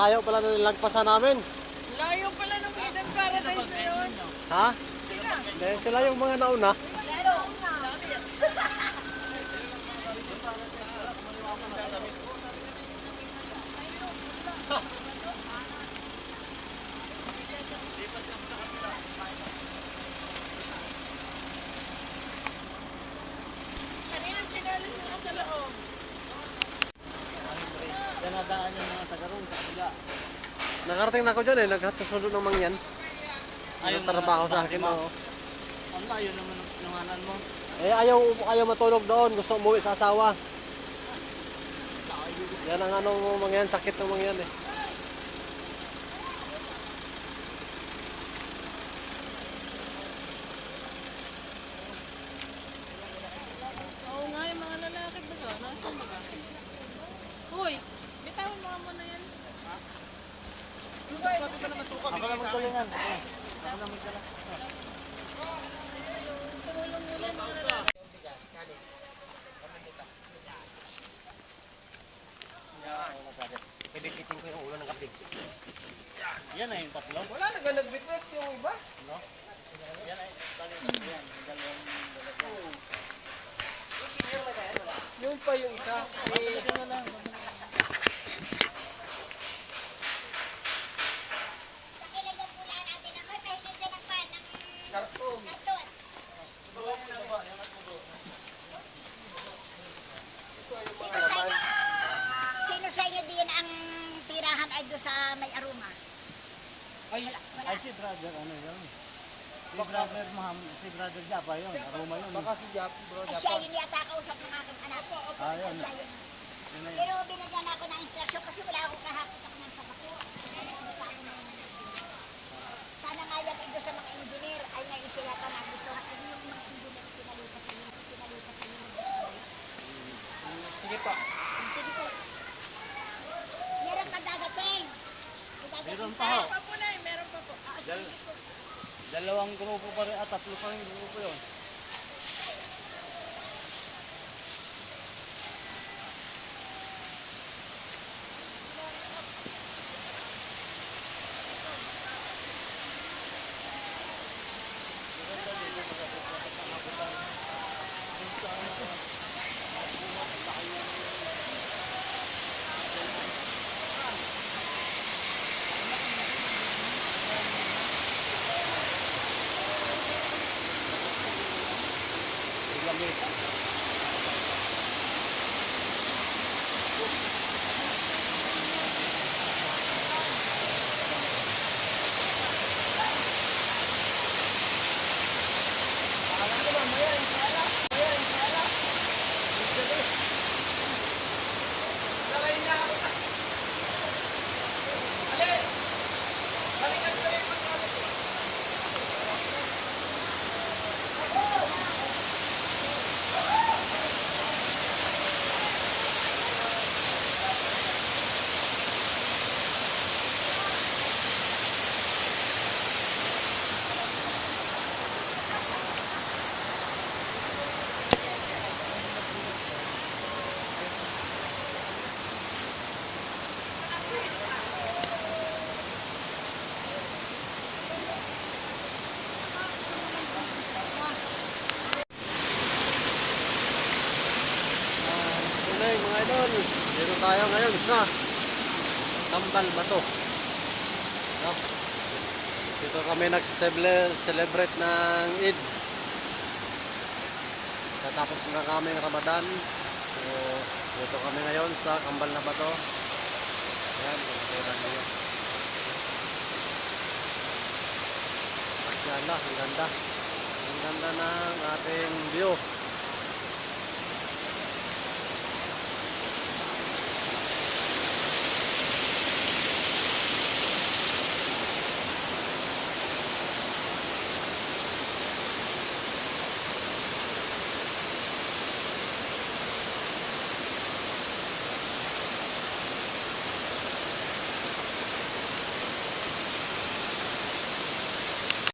layo pala na nilagpasan namin. Layo pala ng Eden Paradise na yun. Ha? Sila. Dahil sila yung mga nauna. Pero, kanina sinalis na sa loob. Yan nadaan yung mga tagarong sa kabila. Nakarating na ako dyan eh. Naghatasundo ng mangyan. Ayun trabaho sa akin. Oh. Ang layo naman ng nanganan mo. Eh ayaw matulog doon. Gusto umuwi sa asawa. Yan ang anong mangyan. Sakit ng mangyan eh. Oo nga, yung mga lalaki ba ka? Nasaan ba ka? Uy, bitawan mo mo na yan. Ha? Ako lang magtulingan. Ako lang magdala. Tumulong muna yung mga lalaki. Ibibitin ko yung ulo ng kapig. Yan na yung tatlo. Wala na nag-bitbit yung iba. No? Yan ay tatlo. Yan. Dalawang dalawa. Yung pa yung isa. Ito na lang. Sino sa inyo din ang tirahan ay doon sa may aroma? Ay si brother ano yun? Si brother Muhammad, si brother Japa yun. Aroma yun. Baka si Jap, bro, Ay, siya yun yata kausap ng aking anak. Ah, yun. Siya yun. Yun na yun. Pero binigyan ako ng instruction kasi wala akong kahapon ako ng sapato. Sana nga yan ito sa mga engineer ay naisilatan na gusto. Ay yung mga engineer pinalipat sa inyo. Sige pa. Sige po. Meron pa dadating. Meron pa ho. Meron pa po na meron pa po. Dalawang grupo pa rin at tatlo pa rin grupo yun. Mga idol, dito tayo ngayon sa Kambal Bato. No? Dito kami nag-celebrate ng Eid. Tatapos na kaming Ramadan. So, dito kami ngayon sa Kambal na Bato. Ayan, pagkakita nyo. Masyaallah, ang ganda. Ang ganda ng ating view.